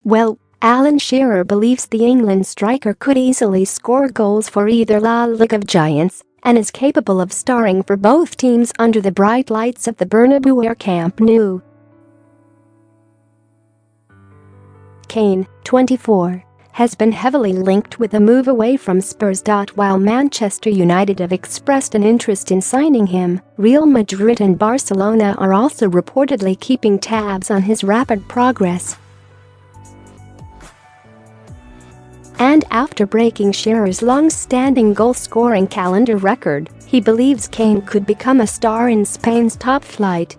Well, Alan Shearer believes the England striker could easily score goals for either La Liga giants and is capable of starring for both teams under the bright lights of the Bernabeu or Camp Nou. Kane, 24, has been heavily linked with a move away from Spurs.While Manchester United have expressed an interest in signing him, Real Madrid and Barcelona are also reportedly keeping tabs on his rapid progress. And after breaking Shearer's long-standing goal-scoring calendar record, he believes Kane could become a star in Spain's top flight.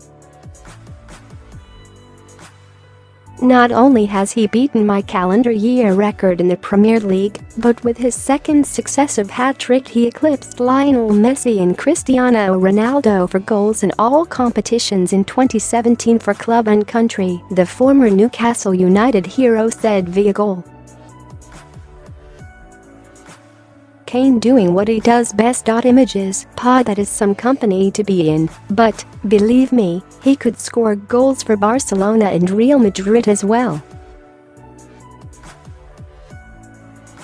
Not only has he beaten my calendar year record in the Premier League, but with his second successive hat-trick he eclipsed Lionel Messi and Cristiano Ronaldo for goals in all competitions in 2017 for club and country, the former Newcastle United hero said via Goal. Kane doing what he does best. Images, that is some company to be in, but, believe me, he could score goals for Barcelona and Real Madrid as well.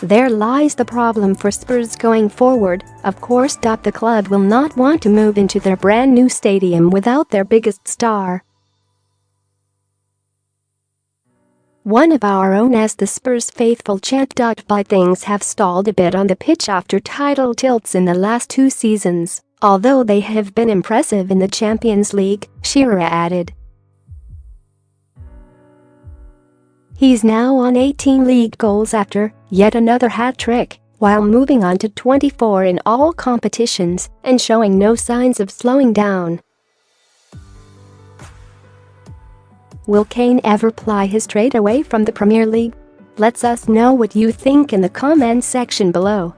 There lies the problem for Spurs going forward, of course. The club will not want to move into their brand new stadium without their biggest star. One of our own as the Spurs faithful chant. But things have stalled a bit on the pitch after title tilts in the last 2 seasons, although they have been impressive in the Champions League, Shearer added. He's now on 18 league goals after yet another hat-trick, while moving on to 24 in all competitions and showing no signs of slowing down. Will Kane ever ply his trade away from the Premier League? Let us know what you think in the comment section below.